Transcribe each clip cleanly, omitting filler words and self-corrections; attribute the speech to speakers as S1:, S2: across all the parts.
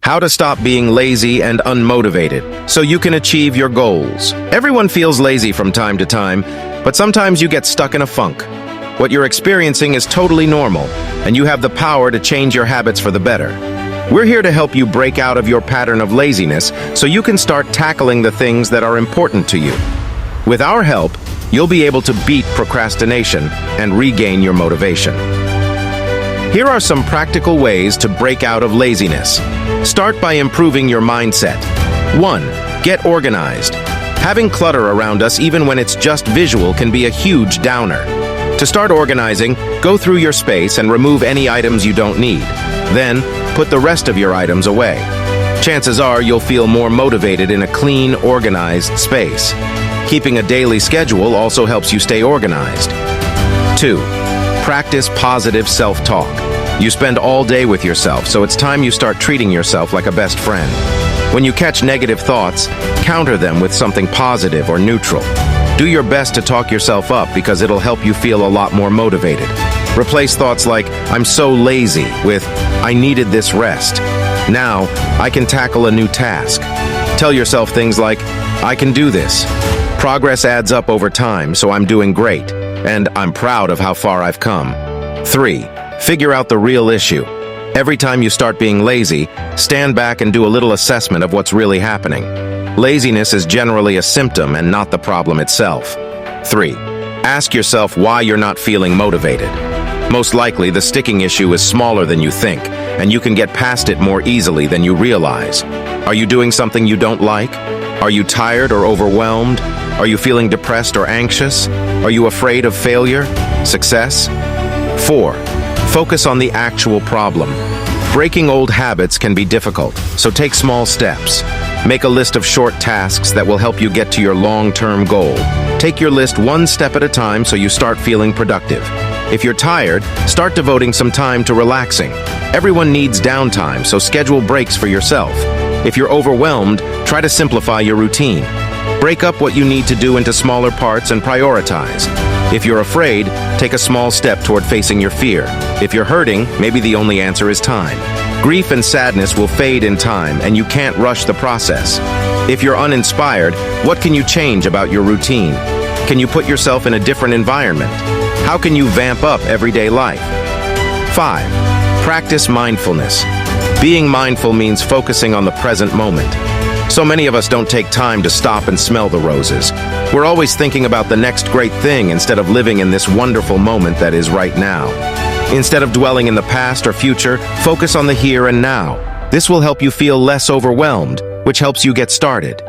S1: How to stop being lazy and unmotivated so you can achieve your goals. Everyone feels lazy from time to time, but sometimes you get stuck in a funk. What you're experiencing is totally normal, and you have the power to change your habits for the better. We're here to help you break out of your pattern of laziness so you can start tackling the things that are important to you. With our help, you'll be able to beat procrastination and regain your motivation. Here are some practical ways to break out of laziness. Start by improving your mindset. 1. Get organized. Having clutter around us, even when it's just visual, can be a huge downer. To start organizing, go through your space and remove any items you don't need. Then, put the rest of your items away. Chances are you'll feel more motivated in a clean, organized space. Keeping a daily schedule also helps you stay organized. 2. Practice positive self-talk. You spend all day with yourself, so it's time you start treating yourself like a best friend. When you catch negative thoughts, counter them with something positive or neutral. Do your best to talk yourself up because it'll help you feel a lot more motivated. Replace thoughts like, "I'm so lazy," with, "I needed this rest. Now, I can tackle a new task." Tell yourself things like, "I can do this. Progress adds up over time, so I'm doing great, and I'm proud of how far I've come." 3. Figure out the real issue. Every time you start being lazy, stand back and do a little assessment of what's really happening. Laziness is generally a symptom and not the problem itself. 3. Ask yourself why you're not feeling motivated. Most likely, the sticking issue is smaller than you think, and you can get past it more easily than you realize. Are you doing something you don't like? Are you tired or overwhelmed? Are you feeling depressed or anxious? Are you afraid of failure? Success? 4. Focus on the actual problem. Breaking old habits can be difficult, so take small steps. Make a list of short tasks that will help you get to your long-term goal. Take your list one step at a time so you start feeling productive. If you're tired, start devoting some time to relaxing. Everyone needs downtime, so schedule breaks for yourself. If you're overwhelmed, try to simplify your routine. Break up what you need to do into smaller parts and prioritize. If you're afraid, take a small step toward facing your fear. If you're hurting, maybe the only answer is time. Grief and sadness will fade in time, and you can't rush the process. If you're uninspired, what can you change about your routine? Can you put yourself in a different environment? How can you vamp up everyday life? 5. Practice mindfulness. Being mindful means focusing on the present moment. So many of us don't take time to stop and smell the roses. We're always thinking about the next great thing instead of living in this wonderful moment that is right now. Instead of dwelling in the past or future, focus on the here and now. This will help you feel less overwhelmed, which helps you get started.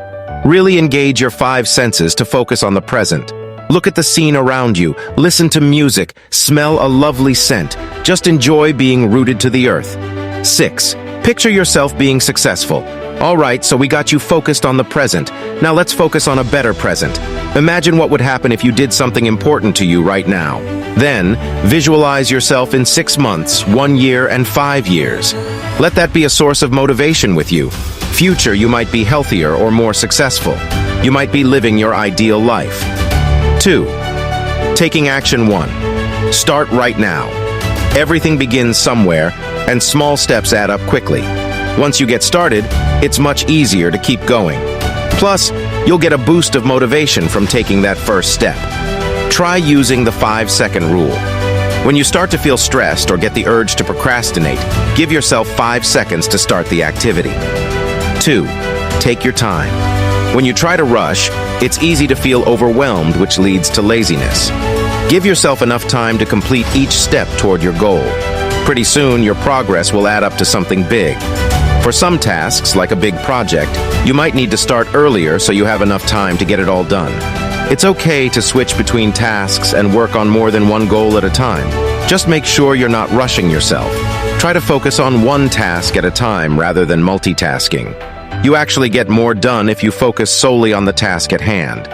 S1: Really engage your 5 senses to focus on the present. Look at the scene around you, listen to music, smell a lovely scent. Just enjoy being rooted to the earth. 6. Picture yourself being successful. All right, so we got you focused on the present. Now let's focus on a better present. Imagine what would happen if you did something important to you right now. Then, visualize yourself in 6 months, 1 year, and 5 years. Let that be a source of motivation with you. Future, you might be healthier or more successful. You might be living your ideal life. 2. Taking action 1. Start right now. Everything begins somewhere, and small steps add up quickly. Once you get started, it's much easier to keep going. Plus, you'll get a boost of motivation from taking that first step. Try using the 5-second rule. When you start to feel stressed or get the urge to procrastinate, give yourself 5 seconds to start the activity. 2. Take your time. When you try to rush, it's easy to feel overwhelmed, which leads to laziness. Give yourself enough time to complete each step toward your goal. Pretty soon, your progress will add up to something big. For some tasks, like a big project, you might need to start earlier so you have enough time to get it all done. It's okay to switch between tasks and work on more than one goal at a time. Just make sure you're not rushing yourself. Try to focus on one task at a time rather than multitasking. You actually get more done if you focus solely on the task at hand.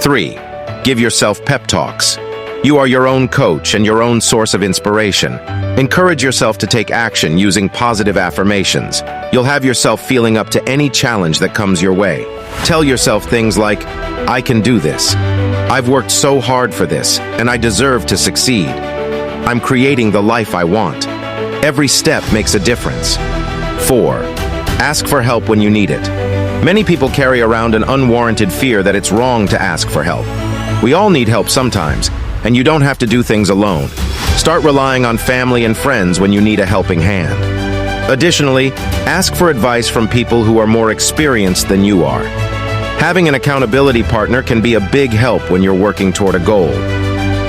S1: 3. Give yourself pep talks. You are your own coach and your own source of inspiration. Encourage yourself to take action using positive affirmations. You'll have yourself feeling up to any challenge that comes your way. Tell yourself things like, "I can do this. I've worked so hard for this, and I deserve to succeed. I'm creating the life I want. Every step makes a difference." 4. Ask for help when you need it. Many people carry around an unwarranted fear that it's wrong to ask for help. We all need help sometimes, and you don't have to do things alone. Start relying on family and friends when you need a helping hand. Additionally, ask for advice from people who are more experienced than you are. Having an accountability partner can be a big help when you're working toward a goal.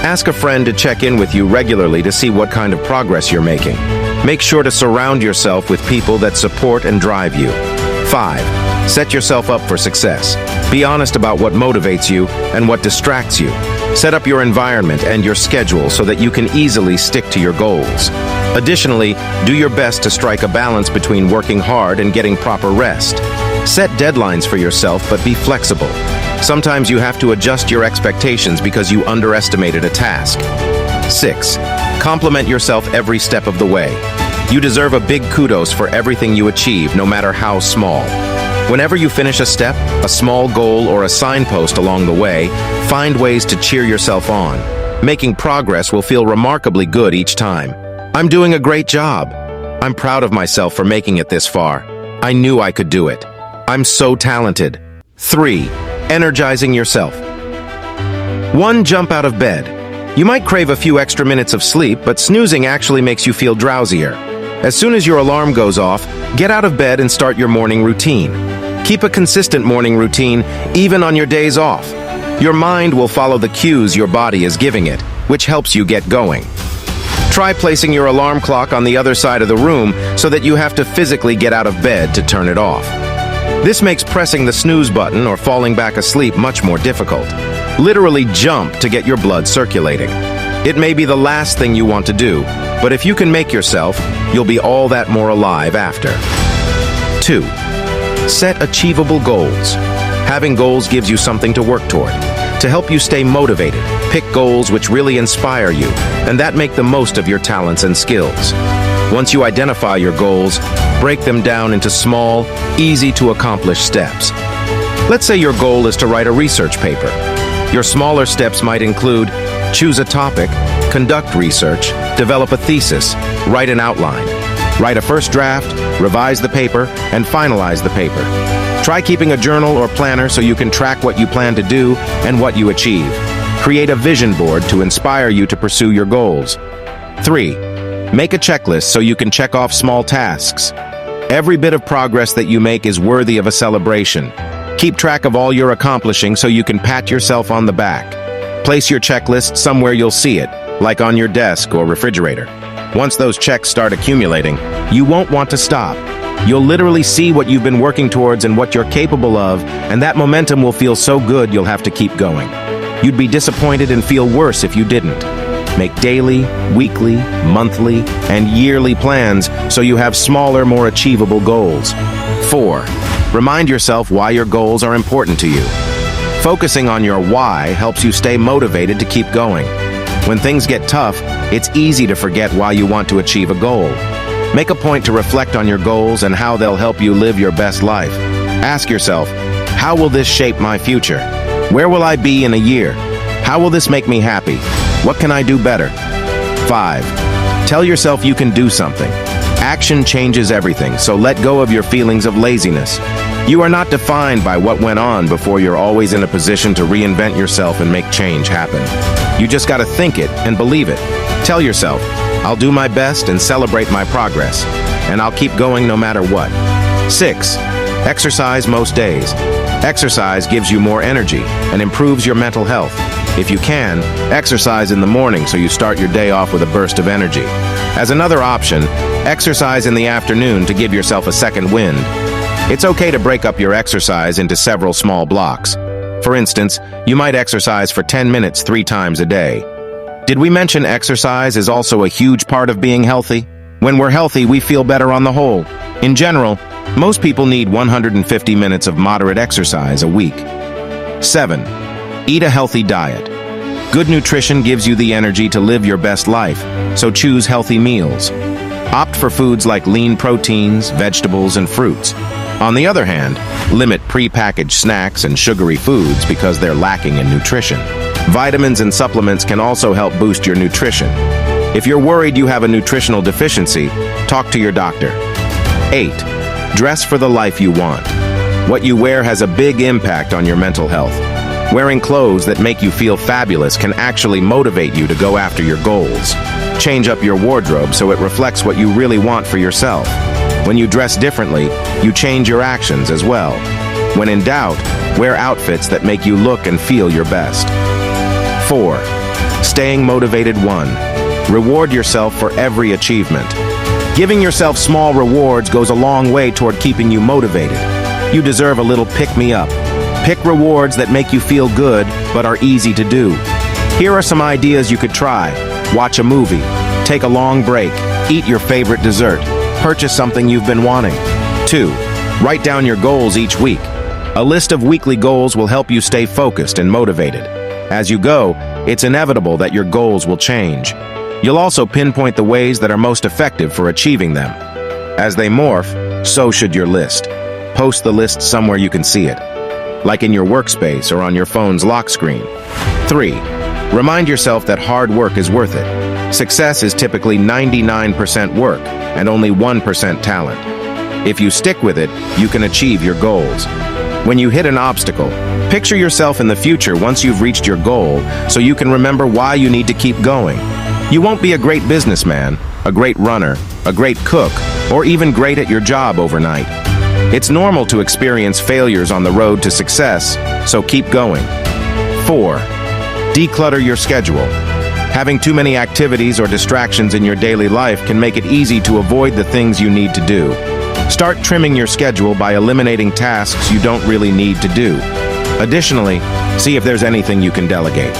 S1: Ask a friend to check in with you regularly to see what kind of progress you're making. Make sure to surround yourself with people that support and drive you. 5. Set yourself up for success. Be honest about what motivates you and what distracts you. Set up your environment and your schedule so that you can easily stick to your goals. Additionally, do your best to strike a balance between working hard and getting proper rest. Set deadlines for yourself, but be flexible. Sometimes you have to adjust your expectations because you underestimated a task. 6. Compliment yourself every step of the way. You deserve a big kudos for everything you achieve, no matter how small. Whenever you finish a step, a small goal, or a signpost along the way, find ways to cheer yourself on. Making progress will feel remarkably good each time. I'm doing a great job. I'm proud of myself for making it this far. I knew I could do it. I'm so talented. 3. Energizing yourself. 1. Jump out of bed. You might crave a few extra minutes of sleep, but snoozing actually makes you feel drowsier. As soon as your alarm goes off, get out of bed and start your morning routine. Keep a consistent morning routine, even on your days off. Your mind will follow the cues your body is giving it, which helps you get going. Try placing your alarm clock on the other side of the room so that you have to physically get out of bed to turn it off. This makes pressing the snooze button or falling back asleep much more difficult. Literally jump to get your blood circulating. It may be the last thing you want to do, but if you can make yourself, you'll be all that more alive after. 2. Set achievable goals. Having goals gives you something to work toward. To help you stay motivated, pick goals which really inspire you, and that make the most of your talents and skills. Once you identify your goals, break them down into small, easy-to-accomplish steps. Let's say your goal is to write a research paper. Your smaller steps might include: choose a topic, conduct research, develop a thesis, write an outline, write a first draft, revise the paper, and finalize the paper. Try keeping a journal or planner so you can track what you plan to do and what you achieve. Create a vision board to inspire you to pursue your goals. 3. Make a checklist so you can check off small tasks. Every bit of progress that you make is worthy of a celebration. Keep track of all you're accomplishing so you can pat yourself on the back. Place your checklist somewhere you'll see it, like on your desk or refrigerator. Once those checks start accumulating, you won't want to stop. You'll literally see what you've been working towards and what you're capable of, and that momentum will feel so good you'll have to keep going. You'd be disappointed and feel worse if you didn't. Make daily, weekly, monthly, and yearly plans so you have smaller, more achievable goals. 4. Remind yourself why your goals are important to you. Focusing on your why helps you stay motivated to keep going. When things get tough, it's easy to forget why you want to achieve a goal. Make a point to reflect on your goals and how they'll help you live your best life. Ask yourself, how will this shape my future? Where will I be in a year? How will this make me happy? What can I do better? 5. Tell yourself you can do something. Action changes everything, so let go of your feelings of laziness. You are not defined by what went on before. You're always in a position to reinvent yourself and make change happen. You just gotta think it and believe it. Tell yourself, I'll do my best and celebrate my progress, and I'll keep going no matter what. 6. Exercise most days. Exercise gives you more energy and improves your mental health. If you can, exercise in the morning so you start your day off with a burst of energy. As another option, exercise in the afternoon to give yourself a second wind. It's okay to break up your exercise into several small blocks. For instance, you might exercise for 10 minutes 3 times a day. Did we mention exercise is also a huge part of being healthy? When we're healthy, we feel better on the whole. In general, most people need 150 minutes of moderate exercise a week. 7. Eat a healthy diet. Good nutrition gives you the energy to live your best life, so choose healthy meals. Opt for foods like lean proteins, vegetables, and fruits. On the other hand, limit pre-packaged snacks and sugary foods because they're lacking in nutrition. Vitamins and supplements can also help boost your nutrition. If you're worried you have a nutritional deficiency, talk to your doctor. 8. Dress for the life you want. What you wear has a big impact on your mental health. Wearing clothes that make you feel fabulous can actually motivate you to go after your goals. Change up your wardrobe so it reflects what you really want for yourself. When you dress differently, you change your actions as well. When in doubt, wear outfits that make you look and feel your best. 4. Staying motivated. 1. Reward yourself for every achievement. Giving yourself small rewards goes a long way toward keeping you motivated. You deserve a little pick-me-up. Pick rewards that make you feel good but are easy to do. Here are some ideas you could try. Watch a movie. Take a long break. Eat your favorite dessert. Purchase something you've been wanting. 2. Write down your goals each week. A list of weekly goals will help you stay focused and motivated. As you go, it's inevitable that your goals will change. You'll also pinpoint the ways that are most effective for achieving them. As they morph, so should your list. Post the list somewhere you can see it, like in your workspace or on your phone's lock screen. 3. Remind yourself that hard work is worth it. Success is typically 99% work and only 1% talent. If you stick with it, you can achieve your goals. When you hit an obstacle, picture yourself in the future once you've reached your goal so you can remember why you need to keep going. You won't be a great businessman, a great runner, a great cook, or even great at your job overnight. It's normal to experience failures on the road to success, so keep going. 4. Declutter your schedule. Having too many activities or distractions in your daily life can make it easy to avoid the things you need to do. Start trimming your schedule by eliminating tasks you don't really need to do. Additionally, see if there's anything you can delegate.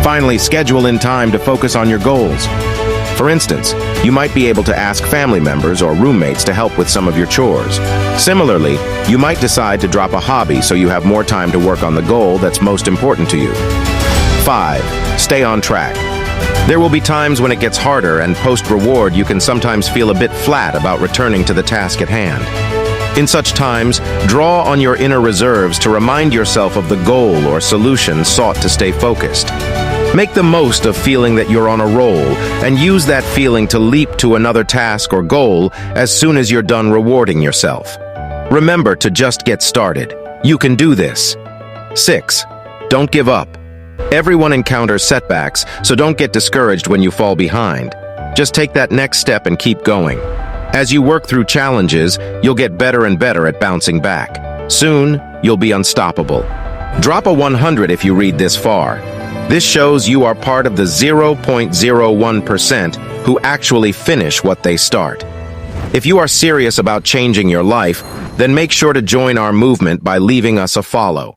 S1: Finally, schedule in time to focus on your goals. For instance, you might be able to ask family members or roommates to help with some of your chores. Similarly, you might decide to drop a hobby so you have more time to work on the goal that's most important to you. 5. Stay on track. There will be times when it gets harder, and post-reward you can sometimes feel a bit flat about returning to the task at hand. In such times, draw on your inner reserves to remind yourself of the goal or solution sought to stay focused. Make the most of feeling that you're on a roll, and use that feeling to leap to another task or goal as soon as you're done rewarding yourself. Remember to just get started. You can do this. 6. Don't give up. Everyone encounters setbacks, so don't get discouraged when you fall behind. Just take that next step and keep going. As you work through challenges, you'll get better and better at bouncing back. Soon, you'll be unstoppable. Drop a 100 if you read this far. This shows you are part of the 0.01% who actually finish what they start. If you are serious about changing your life, then make sure to join our movement by leaving us a follow.